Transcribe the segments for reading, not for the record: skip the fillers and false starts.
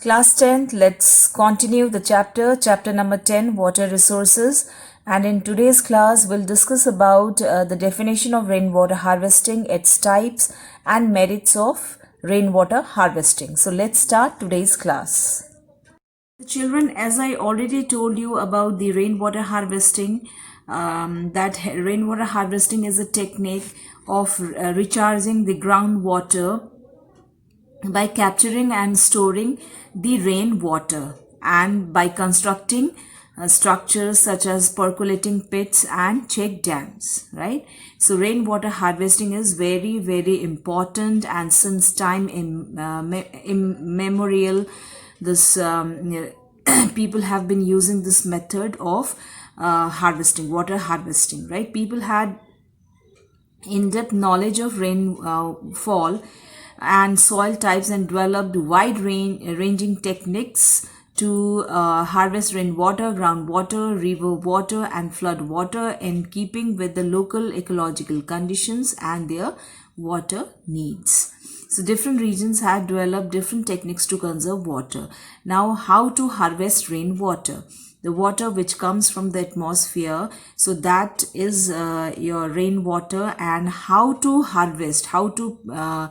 Class 10th, let's continue the chapter number 10, water resources. And in today's class, we'll discuss about the definition of rainwater harvesting, its types and merits of rainwater harvesting. So let's start today's class. Children, as I already told you about the rainwater harvesting, that rainwater harvesting is a technique of recharging the groundwater by capturing and storing the rainwater and by constructing structures such as percolating pits and check dams, right? So rainwater harvesting is very, very important, and since time immemorial, this people have been using this method of water harvesting, right? People had in-depth knowledge of rainfall and soil types and developed wide-ranging techniques to harvest rainwater, groundwater, river water and flood water in keeping with the local ecological conditions and their water needs. So different regions had developed different techniques to conserve water. Now, how to harvest rainwater? The water which comes from the atmosphere, so that is your rainwater, and how to harvest, how to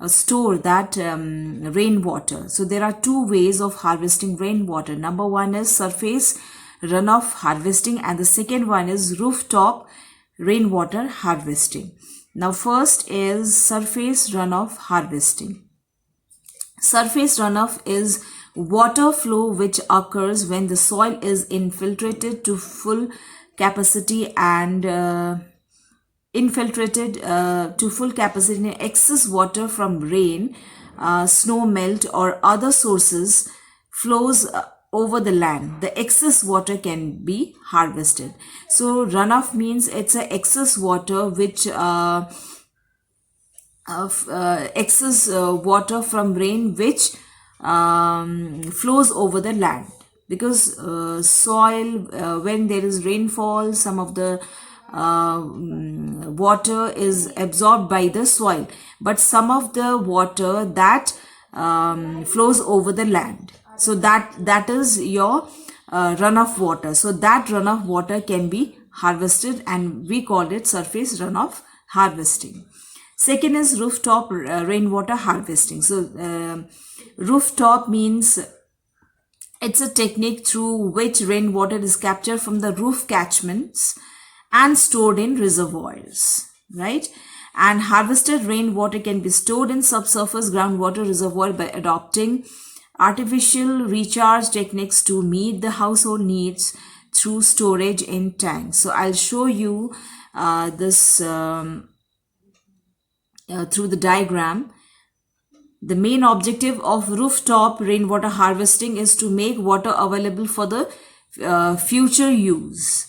store that rainwater. So there are two ways of harvesting rainwater. Number one is surface runoff harvesting, and the second one is rooftop rainwater harvesting. Now first is surface runoff harvesting. Surface runoff is water flow which occurs when the soil is infiltrated to full capacity and excess water from rain, snow melt or other sources flows over the land. The excess water can be harvested. So runoff means it's a excess water which excess water from rain which flows over the land, because soil, when there is rainfall, some of the water is absorbed by the soil, but some of the water that flows over the land. So that is your runoff water. So that runoff water can be harvested, and we call it surface runoff harvesting. Second is rooftop rainwater harvesting. So rooftop means it's a technique through which rainwater is captured from the roof catchments and stored in reservoirs, right? And harvested rainwater can be stored in subsurface groundwater reservoir by adopting artificial recharge techniques to meet the household needs through storage in tanks. So I'll show you this through the diagram. The main objective of rooftop rainwater harvesting is to make water available for the future use.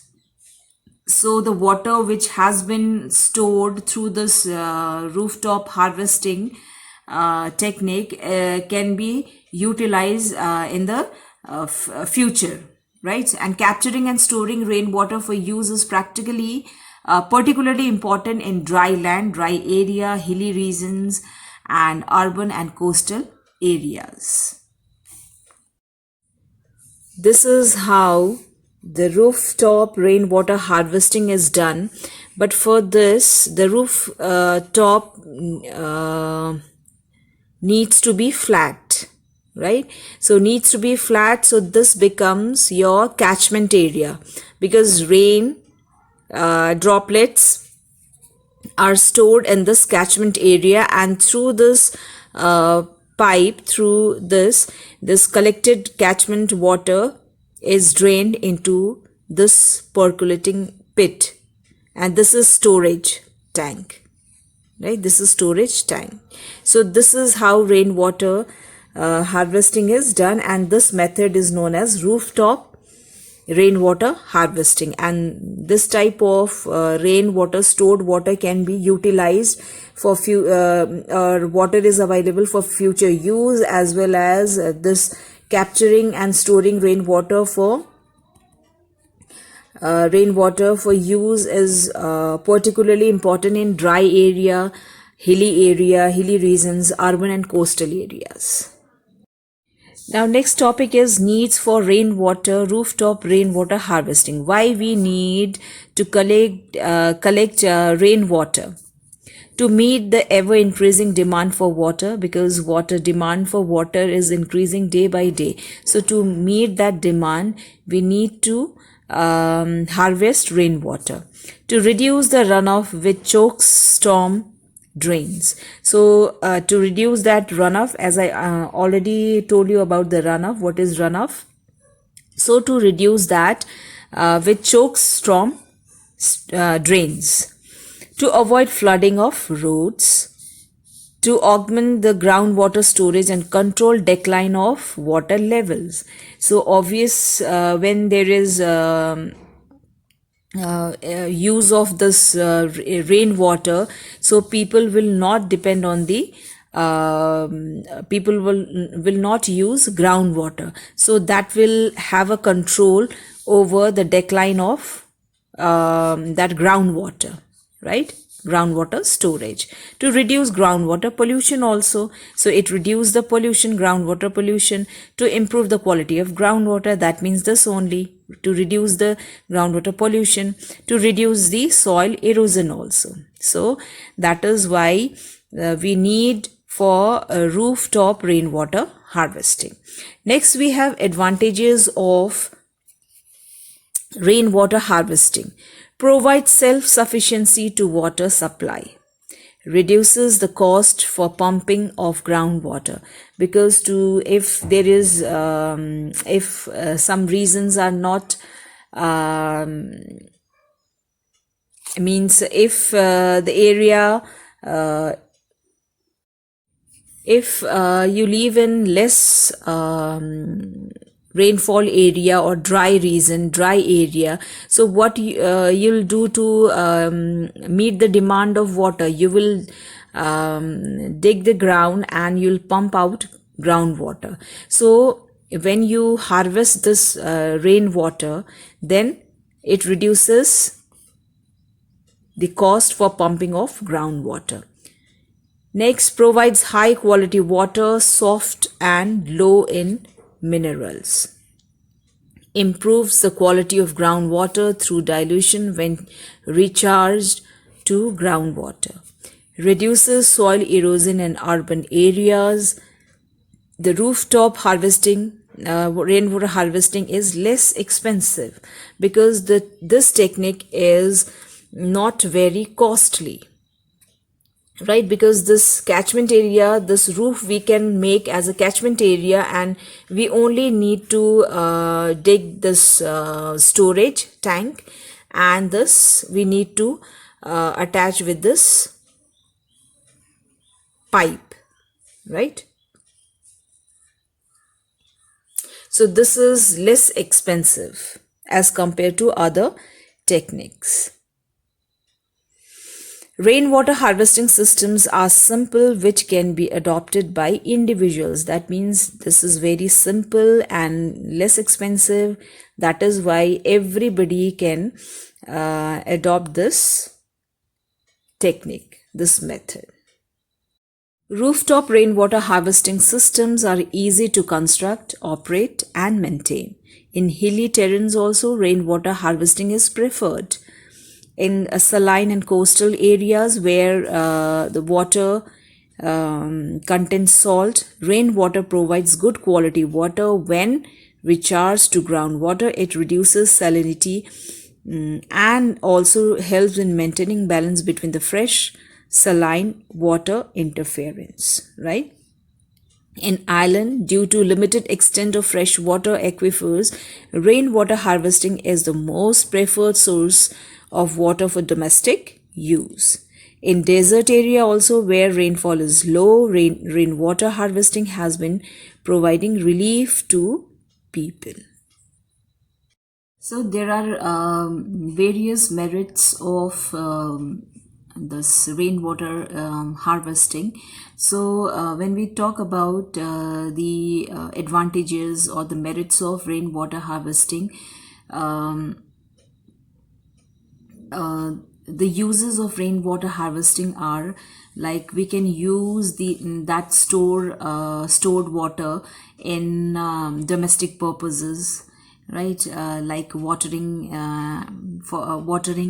So the water which has been stored through this rooftop harvesting technique can be utilized in the future, right? And capturing and storing rainwater for use is particularly important in dry land, dry area, hilly regions, and urban and coastal areas. This is how the rooftop rainwater harvesting is done, but for this the rooftop needs to be flat, right? So needs to be flat, so this becomes your catchment area, because rain droplets are stored in this catchment area, and through this pipe, through this collected catchment water is drained into this percolating pit, and this is storage tank, right? This is storage tank. So this is how rainwater harvesting is done, and this method is known as rooftop rainwater harvesting. And this type of rainwater, stored water, can be utilized for water is available for future use, as well as this capturing and storing rainwater for use is particularly important in dry area, hilly regions, urban and coastal areas. Now, next topic is needs for rainwater, rooftop rainwater harvesting. Why we need to collect rainwater? To meet the ever increasing demand for water, because water demand for water is increasing day by day. So to meet that demand, we need to harvest rainwater. To reduce the runoff which chokes storm drains. So to reduce that runoff, as I already told you about the runoff, what is runoff? So to reduce that, which chokes storm drains. To avoid flooding of roads, to augment the groundwater storage and control decline of water levels. So obvious, when there is use of this rainwater, so people will not depend on the people will not use groundwater, so that will have a control over the decline of that groundwater, right? Groundwater storage. To reduce groundwater pollution also, so it reduce the pollution, groundwater pollution. To improve the quality of groundwater, that means this only, to reduce the groundwater pollution. To reduce the soil erosion also. So that is why we need for rooftop rainwater harvesting. Next, we have advantages of rainwater harvesting. Provides self-sufficiency to water supply. Reduces the cost for pumping of groundwater, because if there is if some reasons are not means if the area if you live in less rainfall area or dry area, so what you'll do to meet the demand of water, you will dig the ground and you'll pump out groundwater. So when you harvest this rainwater, then it reduces the cost for pumping of groundwater. Next, provides high quality water, soft and low in minerals. Improves the quality of groundwater through dilution when recharged to groundwater. Reduces soil erosion in urban areas. The rooftop harvesting, rainwater harvesting is less expensive, because this technique is not very costly, right? Because this catchment area, this roof we can make as a catchment area, and we only need to dig this storage tank, and this we need to attach with this pipe, right? So this is less expensive as compared to other techniques. Rainwater harvesting systems are simple, which can be adopted by individuals. That means this is very simple and less expensive. That is why everybody can adopt this technique, this method. Rooftop rainwater harvesting systems are easy to construct, operate, and maintain. In hilly terrains also, rainwater harvesting is preferred. In saline and coastal areas where the water contains salt, rainwater provides good quality water. When recharged to groundwater, it reduces salinity and also helps in maintaining balance between the fresh saline water interference, right? In Ireland, due to limited extent of freshwater aquifers, rainwater harvesting is the most preferred source of water for domestic use. In desert area also, where rainfall is low, rainwater harvesting has been providing relief to people. So there are various merits of this rainwater harvesting. So when we talk about the advantages or the merits of rainwater harvesting, the uses of rainwater harvesting are like we can use that stored water in domestic purposes, right? Like watering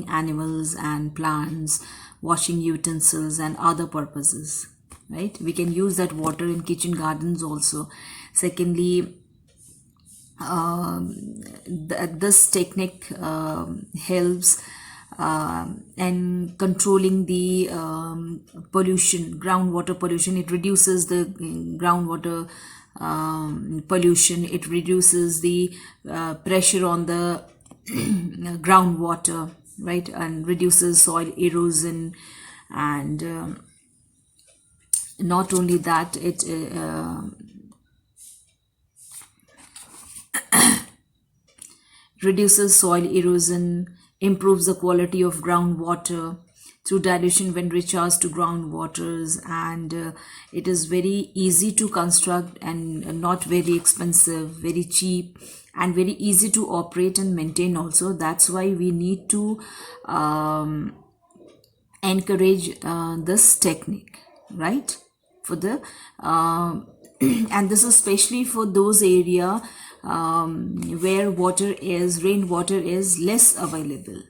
animals and plants, washing utensils and other purposes, right? We can use that water in kitchen gardens also. Secondly, this technique helps and controlling the pollution, groundwater pollution. It reduces the groundwater pollution. It reduces the pressure on the groundwater, right? And reduces soil erosion. And not only that, it reduces soil erosion, improves the quality of groundwater through dilution when recharged to groundwaters, and it is very easy to construct and not very expensive, very cheap, and very easy to operate and maintain also. That's why we need to encourage this technique, right? For the and this is especially for those area where rainwater is less available,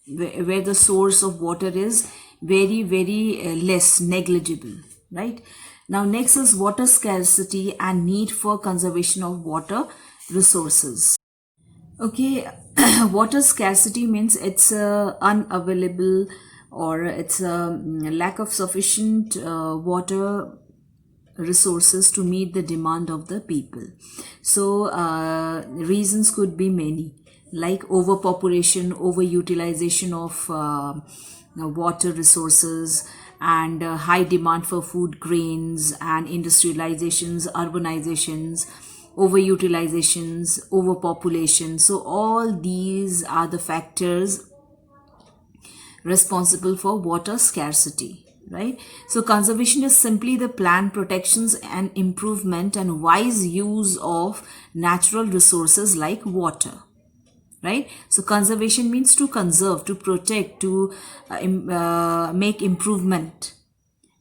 where the source of water is very less, negligible, right? Now next is water scarcity and need for conservation of water resources. Okay, water scarcity means it's unavailable, or it's a lack of sufficient water resources to meet the demand of the people. So reasons could be many, like overpopulation, overutilization of water resources, and high demand for food grains, and industrializations, urbanizations, overutilizations, overpopulation. So all these are the factors responsible for water scarcity, right? So conservation is simply the planned protections and improvement and wise use of natural resources like water, right? So conservation means to conserve, to protect, to make improvement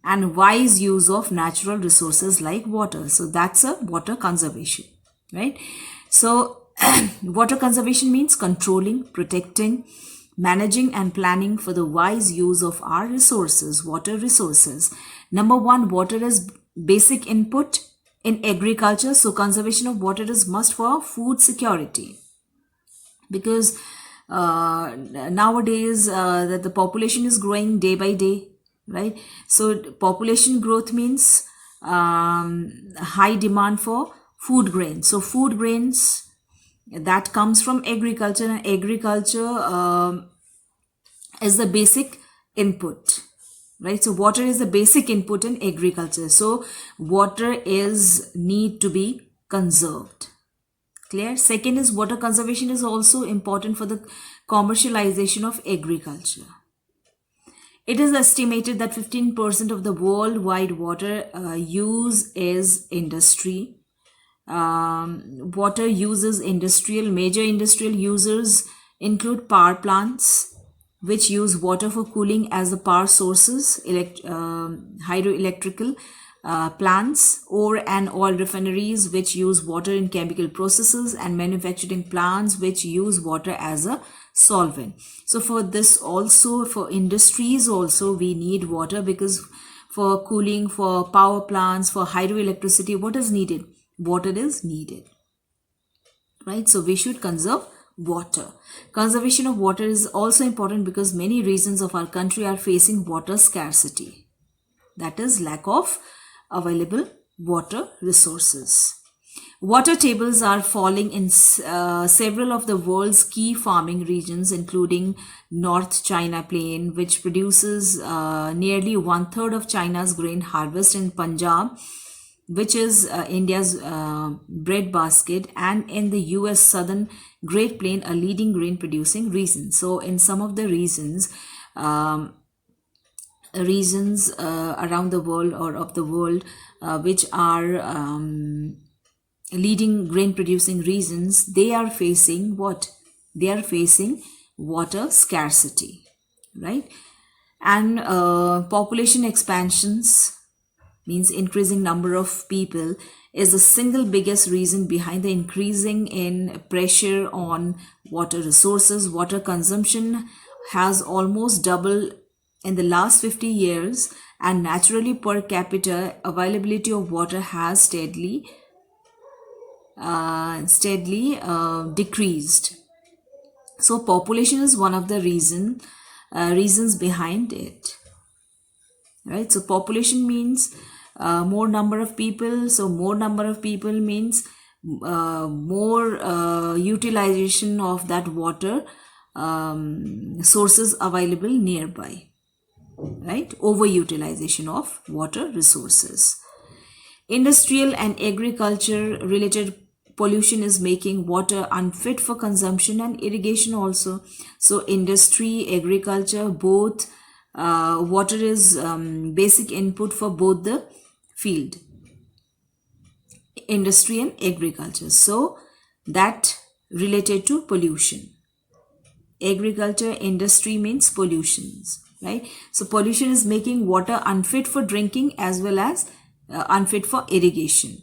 and wise use of natural resources like water. So that's a water conservation, right? So water conservation means controlling, protecting, managing and planning for the wise use of our resources, water resources. Number one, water is basic input in agriculture. So conservation of water is must for food security, because nowadays that the population is growing day by day, right? So population growth means high demand for food grains. So food grains that comes from agriculture, and agriculture is the basic input, right? So water is the basic input in agriculture. So water is need to be conserved. Clear? Second is water conservation is also important for the commercialization of agriculture. It is estimated that 15% of the worldwide water use is industry. Water uses major industrial users include power plants, which use water for cooling as the power sources, hydroelectrical plants, ore and oil refineries, which use water in chemical processes, and manufacturing plants, which use water as a solvent. So for this also, for industries also, we need water, because for cooling, for power plants, for hydroelectricity, what is needed? Water is needed, right? So we should conserve water. Conservation of water is also important because many regions of our country are facing water scarcity, that is lack of available water resources. Water tables are falling in several of the world's key farming regions, including North China Plain, which produces nearly 1/3 of China's grain harvest, in Punjab, which is India's breadbasket, and in the US Southern Great Plain, a leading grain producing region. So in some of the regions around the world or of the world which are leading grain producing regions, they are facing what? They are facing water scarcity, right? And population expansions means increasing number of people is the single biggest reason behind the increasing in pressure on water resources. Water consumption has almost doubled in the last 50 years, and naturally per capita availability of water has steadily decreased. So population is one of the reasons behind it, right? So population means more number of people. So more number of people means more utilization of that water sources available nearby, right? Overutilization of water resources. Industrial and agriculture related pollution is making water unfit for consumption and irrigation also. So industry, agriculture, both, water is basic input for both the field, industry and agriculture. So that related to pollution. Agriculture, industry means pollutions, right? So pollution is making water unfit for drinking as well as unfit for irrigation.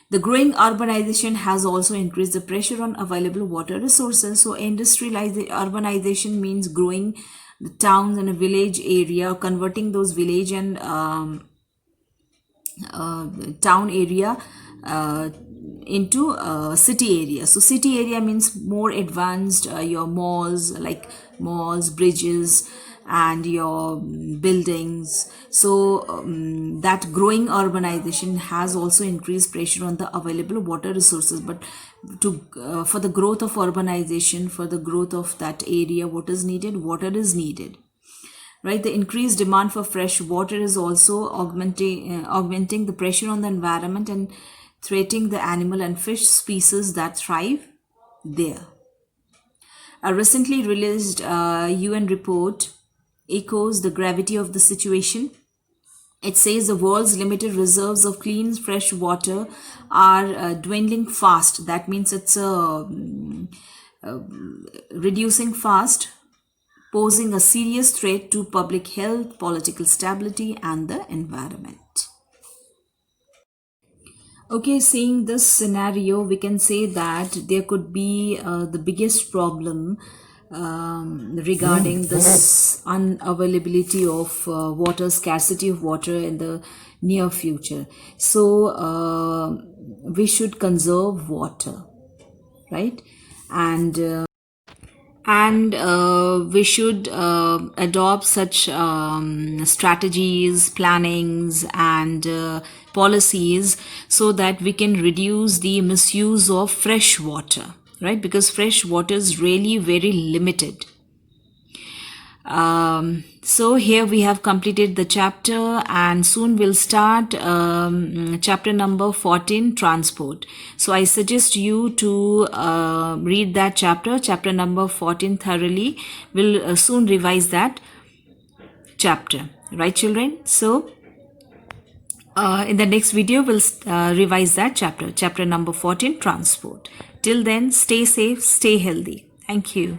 The growing urbanization has also increased the pressure on available water resources. So urbanization means growing the towns and a village area, converting those village and town area into city area. So city area means more advanced, your malls, like malls, bridges, and your buildings. So that growing urbanization has also increased pressure on the available water resources. But to for the growth of urbanization, for the growth of that area, what is needed? Water is needed, right? The increased demand for fresh water is also augmenting the pressure on the environment and threatening the animal and fish species that thrive there. A recently released UN report echoes the gravity of the situation. It says the world's limited reserves of clean fresh water are dwindling fast. That means it's reducing fast, posing a serious threat to public health, political stability, and the environment. Okay, seeing this scenario, we can say that there could be the biggest problem regarding this unavailability of water, scarcity of water in the near future. So we should conserve water, right? And we should adopt such strategies, plannings, and policies so that we can reduce the misuse of fresh water, right? Because fresh water is really very limited. So here we have completed the chapter, and soon we'll start chapter number 14, transport. So I suggest you to read that chapter number 14 thoroughly. We'll soon revise that chapter, right children? So in the next video we'll revise that chapter number 14, transport. Till then, stay safe, stay healthy. Thank you.